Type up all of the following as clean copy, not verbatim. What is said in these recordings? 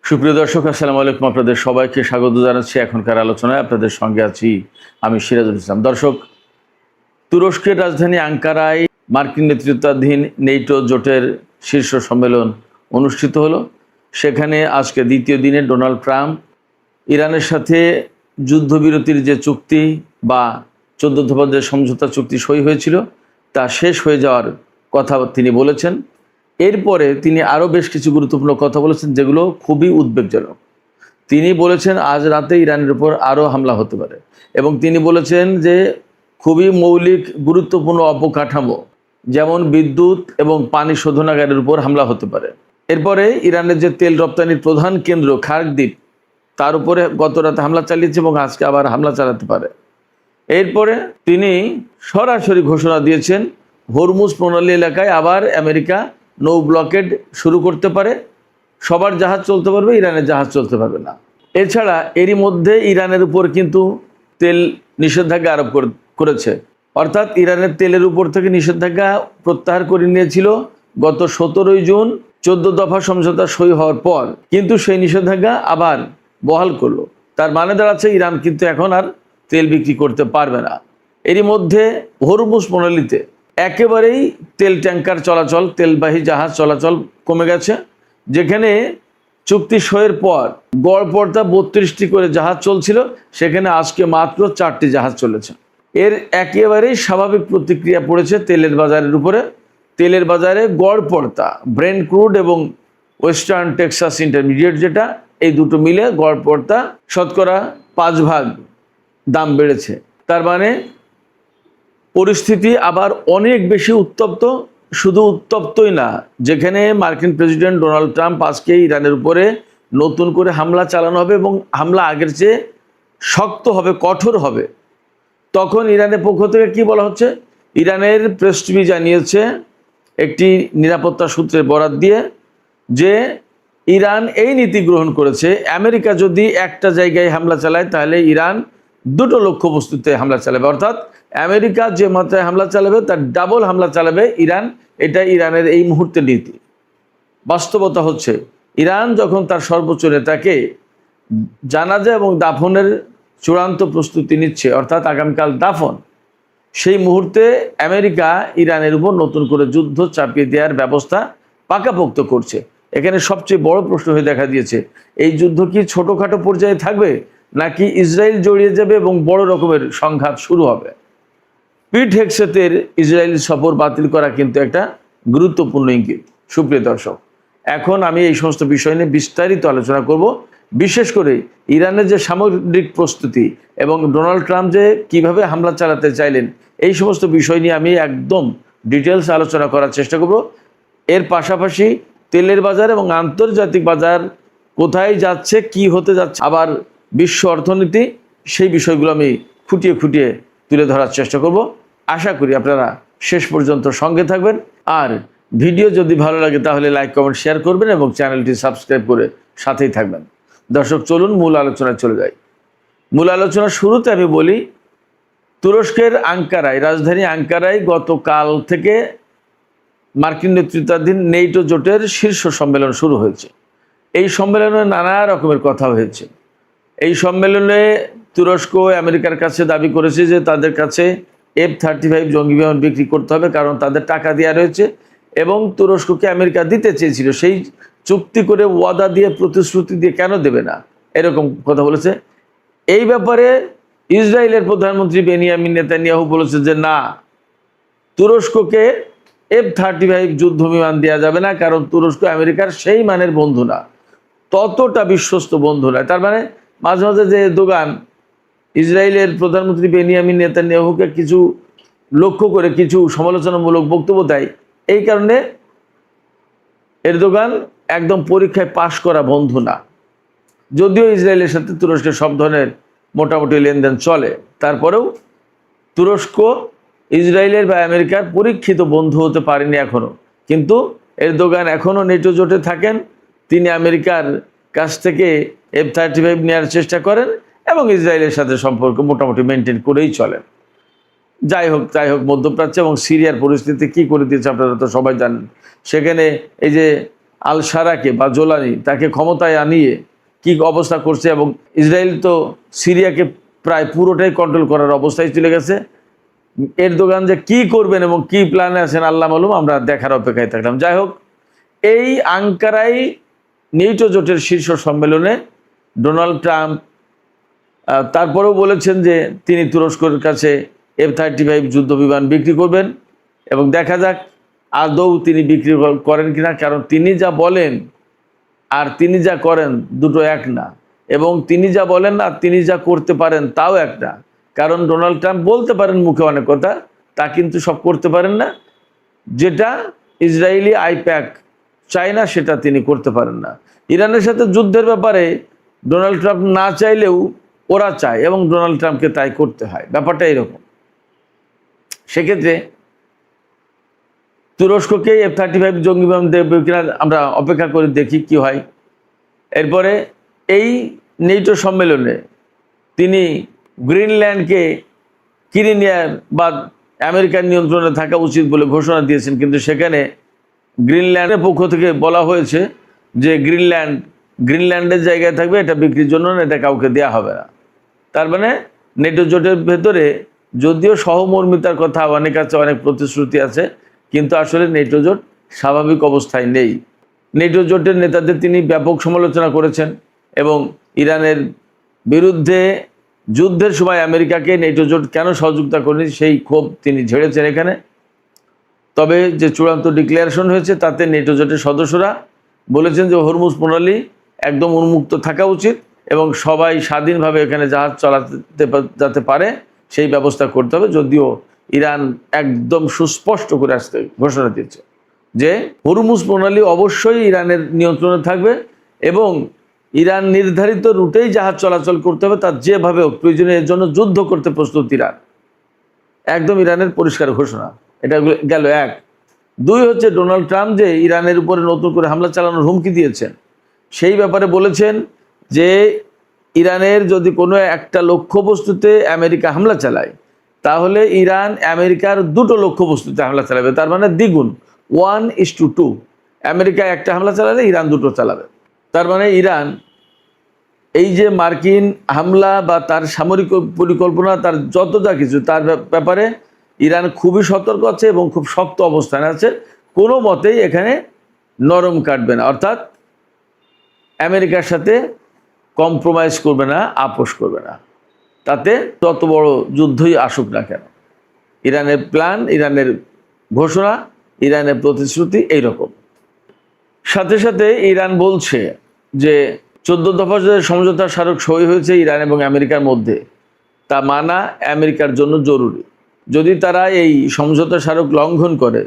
সুপ্রিয় দর্শক, আসসালামু আলাইকুম। আপনাদের সবাইকে স্বাগত জানাচ্ছি এখনকার আলোচনায়। আপনাদের সঙ্গে আছি আমি সিরাজুল ইসলাম। দর্শক, তুরস্কের রাজধানী আঙ্কারায় মার্কিন নেতৃত্বাধীন নেটো জোটের শীর্ষ সম্মেলন অনুষ্ঠিত হলো। সেখানে আজকে দ্বিতীয় দিনে ডোনাল্ড ট্রাম্প ইরানের সাথে যুদ্ধবিরতির যে চুক্তি বা 14 দফা যে সমঝোতা চুক্তি সই হয়েছিল তা শেষ হয়ে যাওয়ার কথা তিনি বলেছেন। এরপরে তিনি আরও বেশ কিছু গুরুত্বপূর্ণ কথা বলেছেন, যেগুলো খুবই উদ্বেগজনক। তিনি বলেছেন আজ রাতে ইরানের উপর আরও হামলা হতে পারে, এবং তিনি বলেছেন যে খুবই মৌলিক গুরুত্বপূর্ণ অবকাঠামো যেমন বিদ্যুৎ এবং পানি শোধনাগারের উপর হামলা হতে পারে। এরপরে ইরানের যে তেল রপ্তানির প্রধান কেন্দ্র খার্ক দ্বীপ, তার উপরে গত রাতে হামলা চালিয়েছে এবং আজকে আবার হামলা চালাতে পারে। এরপরে তিনি সরাসরি ঘোষণা দিয়েছেন হরমুজ প্রণালী এলাকায় আবার আমেরিকা নৌ ব্লকেড শুরু করতে পারে। সবার জাহাজ চলতে পারবে, ইরানের জাহাজ চলতে পারবে না। এছাড়া এরই মধ্যে ইরানের উপর কিন্তু তেল নিষেধাজ্ঞা আরোপ করেছে, অর্থাৎ ইরানের তেলের উপর থেকে নিষেধাজ্ঞা প্রত্যাহার করে নিয়েছিল গত 17 জুন 14 দফা সমঝোতা সই হওয়ার পর, কিন্তু সেই নিষেধাজ্ঞা আবার বহাল করলো। তার মানে দাঁড়াচ্ছে ইরান কিন্তু এখন আর তেল বিক্রি করতে পারবে না। এরই মধ্যে হরমুজ প্রণালীতে একেবারেই তেল ট্যাঙ্কার চলাচল, তেলবাহী জাহাজ চলাচল কমে গেছে। যেখানে চুক্তি সইয়ের পর গড় পড়তা 32টি করে জাহাজ চলছিল, সেখানে আজকে মাত্র 4টি জাহাজ চলেছে। এর একেবারেই স্বাভাবিক প্রতিক্রিয়া পড়েছে তেলের বাজারের উপরে। তেলের বাজারে গড় পড়তা ব্রেন্ট ক্রুড এবং ওয়েস্টার্ন টেক্সাস ইন্টারমিডিয়েট, যেটা এই দুটো মিলে গড় পড়তা শতকরা 5 ভাগ দাম বেড়েছে। তার মানে পরিস্থিতি আবার অনেক বেশি উত্তপ্ত। শুধু উত্তপ্তই না, যেখানে মার্কিন প্রেসিডেন্ট ডোনাল্ড ট্রাম্প আজকে ইরানের উপরে নতুন করে হামলা চালানো হবে এবং হামলা আগের চেয়ে শক্ত হবে, কঠোর হবে, তখন ইরানের পক্ষ থেকে কি বলা হচ্ছে? ইরানের প্রেস টিভি জানিয়েছে একটি নিরাপত্তা সূত্রের বরাত দিয়ে যে ইরান এই নীতি গ্রহণ করেছে, আমেরিকা যদি একটা জায়গায় হামলা চালায় তাহলে ইরান দুটো লক্ষ্যবস্তুতে হামলা চালাবে, অর্থাৎ আমেরিকা যে মাত্রায় হামলা চালাবে তার ডাবল হামলা চালাবে ইরান। এটা ইরানের এই মুহূর্তের নীতি। বাস্তবতা হচ্ছে ইরান যখন তার সর্বোচ্চ নেতাকে জানাজা এবং দাফনের চূড়ান্ত প্রস্তুতি নিচ্ছে, অর্থাৎ আগামীকাল দাফন, সেই মুহূর্তে আমেরিকা ইরানের উপর নতুন করে যুদ্ধ চাপিয়ে দেওয়ার ব্যবস্থা পাকাপোক্ত করছে। এখানে সবচেয়ে বড় প্রশ্ন হয়ে দেখা দিয়েছে, এই যুদ্ধ কি ছোটোখাটো পর্যায়ে থাকবে, নাকি ইসরায়েল জড়িয়ে যাবে এবং বড় রকমের সংঘাত শুরু হবে? পিট হেগসেতের ইসরায়েল সফর বাতিল করা কিন্তু একটা গুরুত্বপূর্ণ ইঙ্গিত। সুপ্রিয় দর্শক, এখন আমি এই সমস্ত বিষয় নিয়ে বিস্তারিত আলোচনা করব। বিশেষ করে ইরানের যে সামরিক প্রস্তুতি এবং ডোনাল্ড ট্রাম্প যে কিভাবে হামলা চালাতে চাইলেন, এই সমস্ত বিষয় নিয়ে আমি একদম ডিটেলস আলোচনা করার চেষ্টা করব। এর পাশাপাশি তেলের বাজার এবং আন্তর্জাতিক বাজার কোথায় যাচ্ছে, কি হতে যাচ্ছে, আবার বিশ্ব অর্থনীতি, সেই বিষয়গুলো আমি খুঁটিয়ে খুঁটিয়ে তুলে ধরার চেষ্টা করব। আশা করি আপনারা শেষ পর্যন্ত সঙ্গে থাকবেন। আর ভিডিও যদি ভালো লাগে তাহলে লাইক, কমেন্ট, শেয়ার করবেন এবং চ্যানেলটি সাবস্ক্রাইব করে সাথেই থাকবেন। দর্শক, চলুন মূল আলোচনায় চলে যাই। মূল আলোচনার শুরুতে আমি বলি, তুরস্কের আঙ্কারায়, রাজধানী আঙ্কারায় গতকাল থেকে মার্কিন নেতৃত্বাধীন নেটো জোটের শীর্ষ সম্মেলন শুরু হয়েছে। এই সম্মেলনে নানা রকমের কথা হয়েছে। এই সম্মেলনে তুরস্ক আমেরিকার কাছে দাবি করেছে যে তাদের কাছে F-35 জঙ্গি বিমান বিক্রি করতে হবে, কারণ তাদের টাকা দেওয়া রয়েছে এবং তুরস্ককে আমেরিকা দিতে চেয়েছিল। সেই চুক্তি করে, ওয়াদা দিয়ে, প্রতিশ্রুতি দিয়ে কেন দেবে না, এরকম কথা বলেছে। এই ব্যাপারে ইসরায়েলের প্রধানমন্ত্রী বেনিয়ামিন নেতানিয়াহু বলেছে যে না, তুরস্ককে F-35 যুদ্ধ বিমান দেওয়া যাবে না, কারণ তুরস্ক আমেরিকার সেই মানের বন্ধু না, ততটা বিশ্বস্ত বন্ধু নয়। তার মানে মাঝে মাঝে যে দোকান ইসরায়েলের প্রধানমন্ত্রী বেনিয়ামিন নেতানিয়াহুকে কিছু লক্ষ্য করে কিছু সমালোচনামূলক বক্তব্য দেয়, এই কারণে এরদোগান একদম পরীক্ষায় পাশ করা বন্ধু না। যদিও ইসরায়েলের সাথে তুরস্কের সব ধরনের মোটামুটি লেনদেন চলে, তারপরেও তুরস্ক ইসরায়েলের বা আমেরিকার পরীক্ষিত বন্ধু হতে পারেনি এখনও। কিন্তু এরদোগান এখনও নেটো জোটে থাকেন। তিনি আমেরিকার কাছ থেকে F-35 নেওয়ার চেষ্টা করেন এবং ইসরায়েলের সাথে সম্পর্ক মোটামুটি মেনটেন করেই চলেন। যাই হোক তাই হোক, মধ্যপ্রাচ্য এবং সিরিয়ার পরিস্থিতি কী করে দিয়েছে আপনারা তো সবাই জানেন। সেখানে এই যে আল সারাকে বা জোলানি তাকে ক্ষমতায় আনিয়ে কি অবস্থা করছে, এবং ইসরায়েল তো সিরিয়াকে প্রায় পুরোটাই কন্ট্রোল করার অবস্থায় চলে গেছে। এরদোগান যে কি করবেন এবং কি প্ল্যানে আছেন আল্লাহ মালুম, আমরা দেখার অপেক্ষায় থাকলাম। যাই হোক, এই আঙ্কারায় নেটো জোটের শীর্ষ সম্মেলনে ডোনাল্ড ট্রাম্প তারপরেও বলেছেন যে তিনি তুরস্কের কাছে F-35 যুদ্ধ বিমান বিক্রি করবেন, এবং দেখা যাক আদৌ তিনি বিক্রি করেন কিনা। কারণ তিনি যা বলেন আর তিনি যা করেন দুটো এক না, এবং তিনি যা বলেন আর তিনি যা করতে পারেন তাও এক না। কারণ ডোনাল্ড ট্রাম্প বলতে পারেন মুখে অনেক কথা, তা কিন্তু সব করতে পারেন না। যেটা ইসরায়েলি আইপ্যাক চায় না সেটা তিনি করতে পারেন না। ইরানের সাথে যুদ্ধের ব্যাপারে ডোনাল্ড ট্রাম্প না চাইলেও ওরা চায়, এবং ডোনাল্ড ট্রাম্পকে তাই করতে হয়। ব্যাপারটা এরকম। সেক্ষেত্রে তুরস্ককে F-35 জঙ্গি বিমান দেবে কিনা আমরা অপেক্ষা করে দেখি কি হয়। এরপরে এই নেটো সম্মেলনে তিনি গ্রিনল্যান্ডকে কিনে নেওয়ার বা আমেরিকার নিয়ন্ত্রণে থাকা উচিত বলে ঘোষণা দিয়েছেন, কিন্তু সেখানে গ্রিনল্যান্ডের পক্ষ থেকে বলা হয়েছে যে গ্রিনল্যান্ডের জায়গায় থাকবে, এটা বিক্রির জন্য না, এটা কাউকে দেওয়া হবে না। তার মানে নেটো জোটের ভেতরে যদিও সহমর্মিতার কথা অনেক আছে, অনেক প্রতিশ্রুতি আছে, কিন্তু আসলে নেটো জোট স্বাভাবিক অবস্থায় নেই। নেটো জোটের নেতাদের তিনি ব্যাপক সমালোচনা করেছেন, এবং ইরানের বিরুদ্ধে যুদ্ধের সময় আমেরিকাকে নেটো জোট কেন সহযোগিতা করেনি সেই ক্ষোভ তিনি ঝেড়েছেন এখানে। তবে যে চূড়ান্ত ডিক্লারেশন হয়েছে তাতে নেটো জোটের সদস্যরা বলেছেন যে হরমুজ প্রণালী একদম উন্মুক্ত থাকা উচিত, এবং সবাই স্বাধীনভাবে এখানে জাহাজ চালাতে যাতে পারে সেই ব্যবস্থা করতে হবে। যদিও ইরান একদম সুস্পষ্ট করে আসতে ঘোষণা দিয়েছে যে হরমুজ প্রণালী অবশ্যই ইরানের নিয়ন্ত্রণে থাকবে, এবং ইরান নির্ধারিত রুটেই জাহাজ চলাচল করতে হবে, তার যেভাবে হোক প্রয়োজনে এর জন্য যুদ্ধ করতে প্রস্তুত ইরান। একদম ইরানের পরিষ্কার ঘোষণা। এটা গেল এক। দুই হচ্ছে ডোনাল্ড ট্রাম্প যে ইরানের উপরে নতুন করে হামলা চালানোর হুমকি দিয়েছেন, সেই ব্যাপারে বলেছেন যে ইরানের যদি কোনো একটা লক্ষ্যবস্তুতে আমেরিকা হামলা চালায়, তাহলে ইরান আমেরিকার দুটো লক্ষ্যবস্তুতে হামলা চালাবে। তার মানে দ্বিগুণ, 1:2। আমেরিকা একটা হামলা চালালে ইরান দুটো চালাবে। তার মানে ইরান এই যে মার্কিন হামলা বা তার সামরিক পরিকল্পনা, তার যত যা কিছু, তার ব্যাপারে ইরান খুবই সতর্ক আছে এবং খুব শক্ত অবস্থানে আছে। কোনো মতেই এখানে নরম কাটবে না, অর্থাৎ আমেরিকার সাথে কম্প্রোমাইজ করবে না, আপোষ করবে না, তাতে তত বড় যুদ্ধই আসুক না কেন। ইরানের প্ল্যান, ইরানের ঘোষণা, ইরানের প্রতিশ্রুতি এইরকম। সাথে সাথে ইরান বলছে যে 14 দফা যে সমঝোতা স্মারক সই হয়েছে ইরান এবং আমেরিকার মধ্যে, তা মানা আমেরিকার জন্য জরুরি। যদি তারা এই সমঝোতা স্মারক লঙ্ঘন করে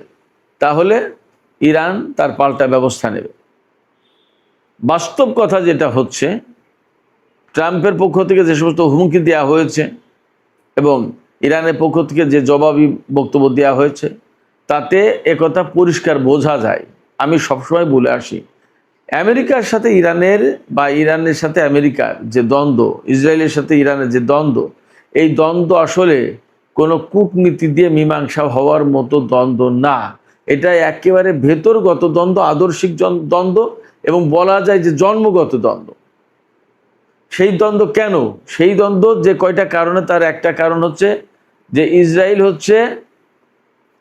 তাহলে ইরান তার পাল্টা ব্যবস্থা নেবে। বাস্তব কথা যেটা হচ্ছে, ট্রাম্পের পক্ষ থেকে যে সমস্ত হুমকি দেওয়া হয়েছে এবং ইরানের পক্ষ থেকে যে জবাবি বক্তব্য দেওয়া হয়েছে, তাতে একথা পরিষ্কার বোঝা যায়। আমি সবসময় বলে আসি, আমেরিকার সাথে ইরানের বা ইরানের সাথে আমেরিকার যে দ্বন্দ্ব, ইসরায়েলের সাথে ইরানের যে দ্বন্দ্ব, এই দ্বন্দ্ব আসলে কোনো কূটনীতি দিয়ে মীমাংসা হওয়ার মতো দ্বন্দ্ব না। এটা একেবারে ভেতরগত দ্বন্দ্ব, আদর্শিক দ্বন্দ্ব, এবং বলা যায় যে জন্মগত দ্বন্দ্ব। সেই দ্বন্দ্ব কেন? সেই দ্বন্দ্ব যে কয়টা কারণে, তার একটা কারণ হচ্ছে যে ইসরায়েল হচ্ছে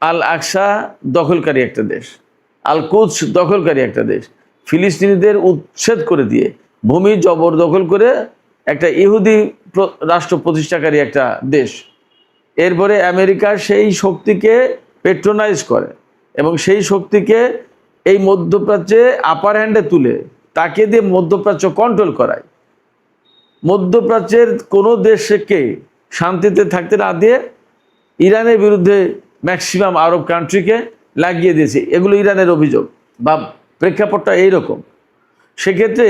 আল আকসা দখলকারী একটা দেশ, আল কুদস দখলকারী একটা দেশ। ফিলিস্তিনিদের উচ্ছেদ করে দিয়ে ভূমি জবরদখল করে একটা ইহুদি রাষ্ট্র প্রতিষ্ঠাকারী একটা দেশ। এরপরে আমেরিকা সেই শক্তিকে পেট্রোনাইজ করে এবং সেই শক্তিকে এই মধ্যপ্রাচ্যে আপার হ্যান্ডে তুলে তাকে দিয়ে মধ্যপ্রাচ্য কন্ট্রোল করায়। মধ্যপ্রাচ্যের কোনো দেশকে শান্তিতে থাকতে না দিয়ে ইরানের বিরুদ্ধে ম্যাক্সিমাম আরব কান্ট্রিকে লাগিয়ে দিয়েছে। এগুলো ইরানের অভিযোগ বা প্রেক্ষাপটটা এইরকম। সেক্ষেত্রে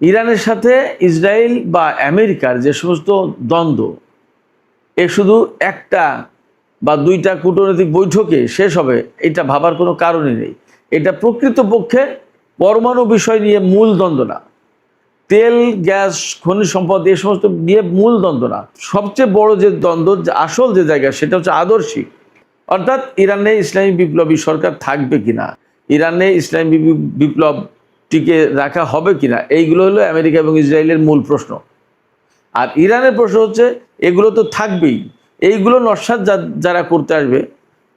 ইরানের সাথে ইসরায়েল বা আমেরিকার যে সমস্ত দ্বন্দ্ব, এ শুধু একটা বা দুইটা কূটনৈতিক বৈঠকে শেষ হবে এটা ভাবার কোনো কারণই নেই। এটা প্রকৃতপক্ষে পরমাণু বিষয় নিয়ে মূল দ্বন্দ্ব না, তেল গ্যাস খনিজ সম্পদ এই সমস্ত নিয়ে মূল দ্বন্দ্ব না। সবচেয়ে বড় যে দ্বন্দ্ব, আসল যে জায়গা, সেটা হচ্ছে আদর্শিক। অর্থাৎ ইরানে ইসলামী বিপ্লবী সরকার থাকবে কিনা, ইরানে ইসলামী বিপ্লব টিকে রাখা হবে কিনা, এইগুলো হলো আমেরিকা এবং ইসরায়েলের মূল প্রশ্ন। আর ইরানের প্রশ্ন হচ্ছে এগুলো তো থাকবেই, এইগুলো নস্যাৎ যারা করতে আসবে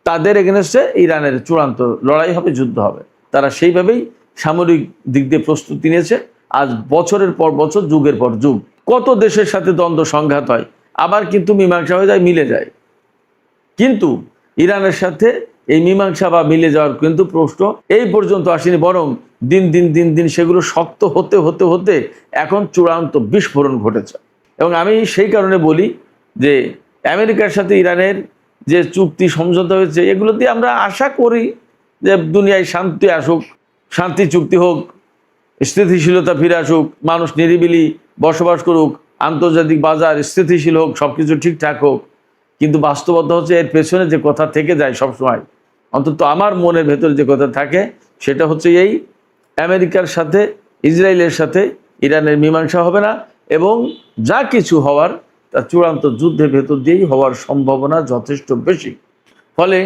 তাদের এগেনস্টে ইরানের চূড়ান্ত লড়াই হবে, যুদ্ধ হবে। তারা সেইভাবেই সামরিক দিক দিয়ে প্রস্তুতি নিয়েছে। আজ বছরের পর বছর, যুগের পর যুগ কত দেশের সাথে দ্বন্দ্ব সংঘাত হয়, আবার কিন্তু মীমাংসা হয়ে যায়, মিলে যায়। কিন্তু ইরানের সাথে এই মীমাংসা বা মিলে যাওয়ার কিন্তু প্রশ্ন এই পর্যন্ত আসেনি, বরং দিন দিন দিন দিন সেগুলো শক্ত হতে হতে হতে এখন চূড়ান্ত বিস্ফোরণ ঘটেছে। এবং আমি সেই কারণে বলি যে আমেরিকার সাথে ইরানের যে চুক্তি সমঝোতা হয়েছে, এগুলো দিয়ে আমরা আশা করি যে দুনিয়ায় শান্তি আসুক, শান্তি চুক্তি হোক, স্থিতিশীলতা ফিরে আসুক, মানুষ নিরিবিলি বসবাস করুক, আন্তর্জাতিক বাজার স্থিতিশীল হোক, সব কিছু ঠিকঠাক হোক। কিন্তু বাস্তবতা হচ্ছে এর পেছনে যে কথা থেকে যায় সবসময়, অন্তত আমার মনের ভেতরে যে কথা থাকে, সেটা হচ্ছে এই আমেরিকার সাথে ইসরায়েলের সাথে ইরানের মীমাংসা হবে না, এবং যা কিছু হওয়ার তা চূড়ান্ত যুদ্ধের ভেতর দিয়েই হওয়ার সম্ভাবনা যথেষ্ট বেশি। ফলে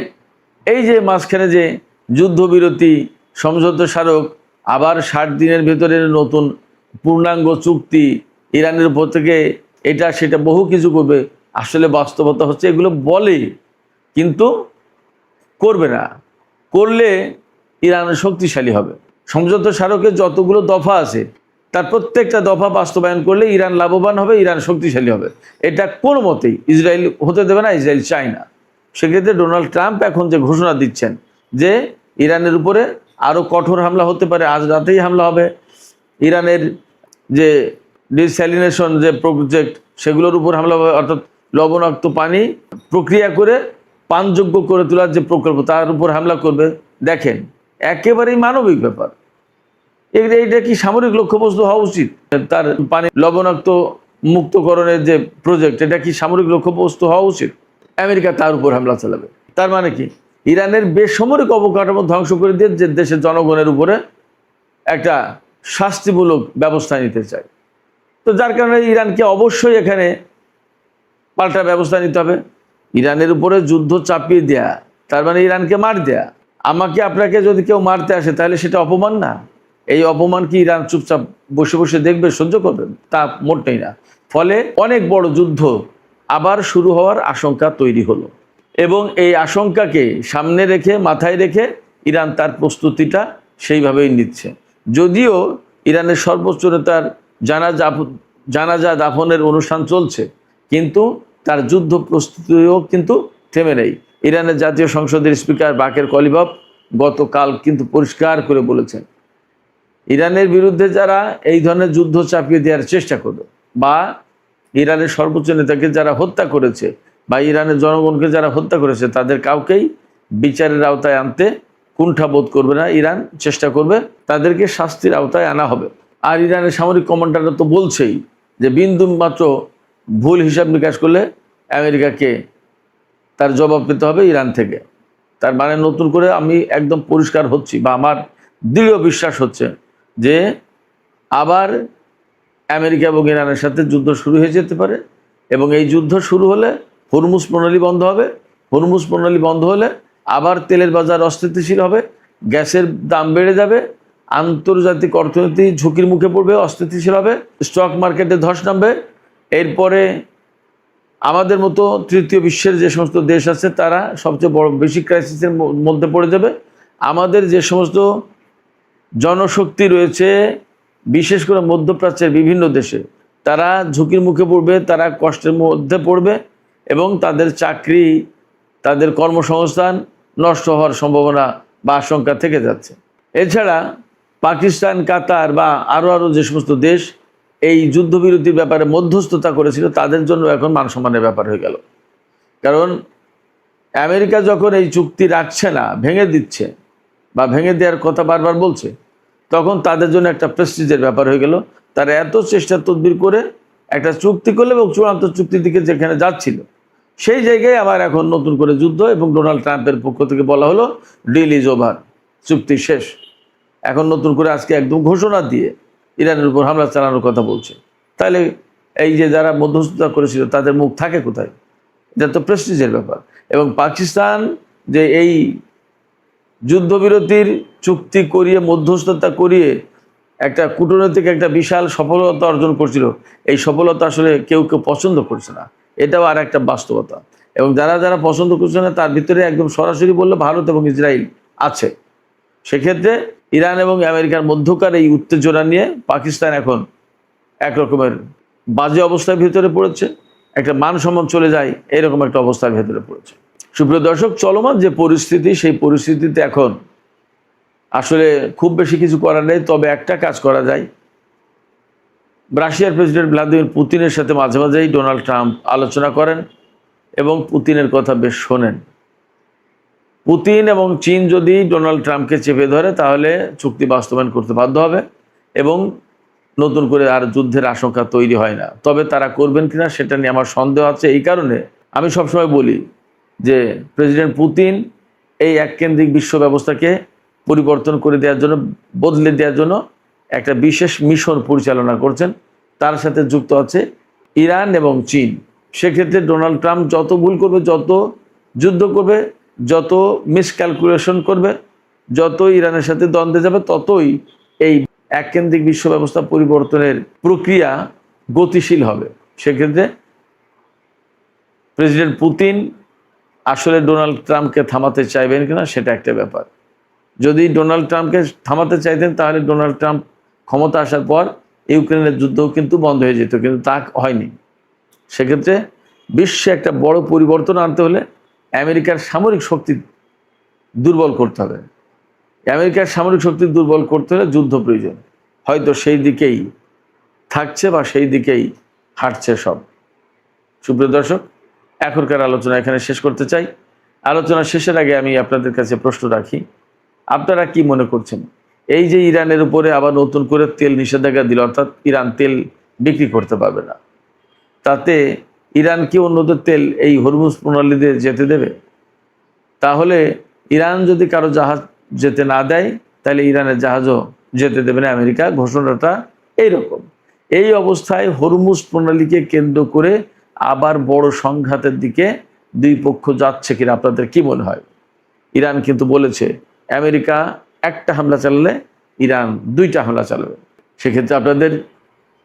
এই যে মাঝখানে যে যুদ্ধবিরতি সমঝোতা স্মারক, আবার 60 দিনের ভেতরে নতুন পূর্ণাঙ্গ চুক্তি, ইরানের উপর থেকে এটা সেটা বহু কিছু করবে, আসলে বাস্তবতা হচ্ছে এগুলো বলে কিন্তু করবে না। করলে ইরান শক্তিশালী হবে। সমঝোতা স্মারকের যতগুলো দফা আছে তার প্রত্যেকটা দফা বাস্তবায়ন করলে ইরান লাভবান হবে, ইরান শক্তিশালী হবে। এটা কোনো মতেই ইসরায়েল হতে দেবে না, ইসরায়েল চায় না। সেক্ষেত্রে ডোনাল্ড ট্রাম্প এখন যে ঘোষণা দিচ্ছেন যে ইরানের উপরে আরও কঠোর হামলা হতে পারে, আজ রাতেই হামলা হবে, ইরানের যে ডিস্যালিনেশন যে প্রজেক্ট সেগুলোর উপর হামলা হবে, অর্থাৎ লবণাক্ত পানি প্রক্রিয়া করে পানযোগ্য করে তোলার যে প্রকল্প তার উপর হামলা করবে। দেখেন, একেবারেই মানবিক ব্যাপার। এইটা কি সামরিক লক্ষ্যবস্তু হওয়া উচিত? তার পানি লবণাক্ত মুক্তকরণের যে প্রজেক্ট, এটা কি সামরিক লক্ষ্যবস্তু হওয়া উচিত? আমেরিকা তার উপর হামলা চালাবে। তার মানে কি ইরানের বেসামরিক অবকাঠামো ধ্বংস করে দিয়ে যে দেশের জনগণের উপরে একটা শাস্তিমূলক ব্যবস্থা নিতে চায়। তো যার কারণে ইরানকে অবশ্যই এখানে পাল্টা ব্যবস্থা নিতে হবে। ইরানের উপরে যুদ্ধ চাপিয়ে দেয়া তার মানে ইরানকে মার দেয়া। আমাকে আপনাকে যদি কেউ মারতে আসে তাহলে সেটা অপমান না? এই অপমান কি ইরান চুপচাপ বসে বসে দেখবে, সহ্য করবে? তা মোটেই না। ফলে অনেক বড় যুদ্ধ আবার শুরু হওয়ার আশঙ্কা তৈরি হলো, এবং এই আশঙ্কাকে সামনে রেখে, মাথায় রেখে ইরান তার প্রস্তুতিটা সেইভাবেই নিচ্ছে। যদিও ইরানের সর্বোচ্চ নেতার জানাজা দাফনের অনুষ্ঠান চলছে, কিন্তু তার যুদ্ধ প্রস্তুতিও কিন্তু থেমে নেই। ইরানের জাতীয় সংসদের স্পিকার বাকের কলিবাফ গতকাল কিন্তু পরিষ্কার করে বলেছেন, ইরানের বিরুদ্ধে যারা এই ধরনের যুদ্ধ চাপিয়ে দেওয়ার চেষ্টা করবে, বা ইরানের সর্বোচ্চ নেতাকে যারা হত্যা করেছে, বা ইরানের জনগণকে যারা হত্যা করেছে, তাদের কাউকেই বিচারের আওতায় আনতে কুণ্ঠাবোধ করবে না। ইরান চেষ্টা করবে তাদেরকে শাস্তির আওতায় আনা হবে। আর ইরানের সামরিক কমান্ডাররা তো বলছেই যে বিন্দু মাত্র ভুল হিসাব নিকাশ করলে আমেরিকাকে তার জবাব পেতে হবে ইরান থেকে। তার মানে নতুন করে আমি একদম পরিষ্কার হচ্ছি, বা আমার দৃঢ় বিশ্বাস হচ্ছে যে আবার আমেরিকা এবং ইরানের সাথে যুদ্ধ শুরু হয়ে যেতে পারে। এবং এই যুদ্ধ শুরু হলে হরমুজ প্রণালী বন্ধ হবে। হরমুজ প্রণালী বন্ধ হলে আবার তেলের বাজার অস্থিতিশীল হবে, গ্যাসের দাম বেড়ে যাবে, আন্তর্জাতিক অর্থনীতি ঝুঁকির মুখে পড়বে, অস্থিতিশীল হবে, স্টক মার্কেটে ধস নামবে। এরপরে আমাদের মতো তৃতীয় বিশ্বের যে সমস্ত দেশ আছে তারা সবচেয়ে বেশি ক্রাইসিসের মধ্যে পড়ে যাবে। আমাদের যে সমস্ত জনশক্তি রয়েছে, বিশেষ করে মধ্যপ্রাচ্যের বিভিন্ন দেশে, তারা ঝুঁকির মুখে পড়বে, তারা কষ্টের মধ্যে পড়বে, এবং তাদের চাকরি, তাদের কর্মসংস্থান নষ্ট হওয়ার সম্ভাবনা বা আশঙ্কা থেকে যাচ্ছে। এছাড়া পাকিস্তান, কাতার বা আরও যে সমস্ত দেশ এই যুদ্ধবিরতির ব্যাপারে মধ্যস্থতা করেছিল, তাদের জন্য এখন মানসম্মানের ব্যাপার হয়ে গেল। কারণ আমেরিকা যখন এই চুক্তি রাখছে না, ভেঙে দিচ্ছে বা ভেঙে দেওয়ার কথা বারবার বলছে, তখন তাদের জন্য একটা প্রেস্টিজের ব্যাপার হয়ে গেল। তারা এত চেষ্টা তদবির করে একটা চুক্তি করলো, এবং চূড়ান্ত চুক্তির দিকে যেখানে যাচ্ছিল সেই জায়গায় আবার এখন নতুন করে যুদ্ধ, এবং ডোনাল্ড ট্রাম্পের পক্ষ থেকে বলা হলো ডিল ইজ ওভার, চুক্তি শেষ। এখন নতুন করে আজকে একদম ঘোষণা দিয়ে ইরানের উপর হামলা চালানোর কথা বলছে। তাহলে এই যে যারা মধ্যস্থতা করেছিল তাদের মুখ থাকে কোথায়? এটা তো প্রেস্টিজের ব্যাপার। এবং পাকিস্তান যে এই যুদ্ধবিরতির চুক্তি করিয়ে মধ্যস্থতা করিয়ে একটা কূটনৈতিক একটা বিশাল সফলতা অর্জন করছিল। এই সফলতা আসলে কেউ কেউ পছন্দ করছে না, এটাও আর একটা বাস্তবতা। এবং যারা যারা পছন্দ করছে না তার ভিতরে একদম সরাসরি বললে ভারত এবং ইসরায়েল আছে। সেক্ষেত্রে ইরান এবং আমেরিকার মধ্যকার এই উত্তেজনা নিয়ে পাকিস্তান এখন একরকমের বাজে অবস্থার ভিতরে পড়েছে, একটা মান সম্মান চলে যায় এরকম একটা অবস্থার ভেতরে পড়েছে। সুপ্রিয় দর্শক, চলমান যে পরিস্থিতি, সেই পরিস্থিতিতে এখন আসলে খুব বেশি কিছু করার নেই। তবে একটা কাজ করা যায়, রাশিয়ার প্রেসিডেন্ট ভ্লাদিমির পুতিনের সাথে মাঝে মাঝেই ডোনাল্ড ট্রাম্প আলোচনা করেন এবং পুতিনের কথা বেশ শোনেন। পুতিন এবং চীন যদি ডোনাল্ড ট্রাম্পকে চেপে ধরে তাহলে চুক্তি বাস্তবায়ন করতে বাধ্য হবে এবং নতুন করে আর যুদ্ধের আশঙ্কা তৈরি হয় না। তবে তারা করবেন কিনা সেটা নিয়ে আমার সন্দেহ আছে। এই কারণে আমি সবসময় বলি যে প্রেসিডেন্ট পুতিন এই এককেন্দ্রিক বিশ্ব ব্যবস্থাকে পরিবর্তন করে দেওয়ার জন্য, বদলে দেওয়ার জন্য একটা বিশেষ মিশন পরিচালনা করছেন। তার সাথে যুক্ত আছে ইরান এবং চীন। সেক্ষেত্রে ডোনাল্ড ট্রাম্প যত ভুল করবে, যত যুদ্ধ করবে, যত মিসক্যালকুলেশন করবে, যত ইরানের সাথে দ্বন্দ্বে যাবে, ততই এই এককেন্দ্রিক বিশ্ব ব্যবস্থা পরিবর্তনের প্রক্রিয়া গতিশীল হবে। সেক্ষেত্রে প্রেসিডেন্ট পুতিন আসলে ডোনাল্ড ট্রাম্পকে থামাতে চাইবেন কিনা সেটা একটা ব্যাপার। যদি ডোনাল্ড ট্রাম্পকে থামাতে চাইতেন তাহলে ডোনাল্ড ট্রাম্প ক্ষমতা আসার পর ইউক্রেনের যুদ্ধও কিন্তু বন্ধ হয়ে যেত, কিন্তু তা হয়নি। সেক্ষেত্রে বিশ্বে একটা বড় পরিবর্তন আনতে হলে আমেরিকার সামরিক শক্তি দুর্বল করতে হবে। আমেরিকার সামরিক শক্তি দুর্বল করতে হলে যুদ্ধ প্রয়োজন। হয়তো সেই দিকেই থাকছে বা সেই দিকেই হাঁটছে সব। সুপ্রিয় দর্শক, এখনকার আলোচনা এখানে শেষ করতে চাই। আলোচনা শেষের আগে আমি আপনাদের কাছে প্রশ্ন রাখি, আপনারা কি মনে করছেন? এই যে ইরানের উপরে আবার নতুন করে তেল নিষেধাজ্ঞা দিল, অর্থাৎ ইরান তেল বিক্রি করতে পারবে না, তাতে ইরান কি অন্যদের তেল এই হরমুজ প্রণালীতে যেতে দেবে? তাহলে ইরান যদি কারো জাহাজ যেতে না দেয় তাহলে ইরানের জাহাজও যেতে দেবে না আমেরিকা। ঘোষণাটা এইরকম। এই অবস্থায় হরমুজ প্রণালীকে কেন্দ্র করে আবার বড় সংঘাতের দিকে দুই পক্ষ যাচ্ছে কিনা আপনাদের কি মনে হয়? ইরান কিন্তু বলেছে আমেরিকা একটা হামলা চালালে ইরান দুইটা হামলা চালাবে। সেক্ষেত্রে আপনাদের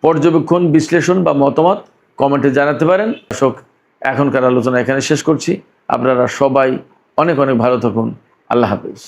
পর্যবেক্ষণ, বিশ্লেষণ বা মতামত কমেন্টে জানাতে পারেন। দর্শক, এখনকার আলোচনা এখানে শেষ করছি। আপনারা সবাই অনেক অনেক ভালো থাকুন। আল্লাহ হাফেজ।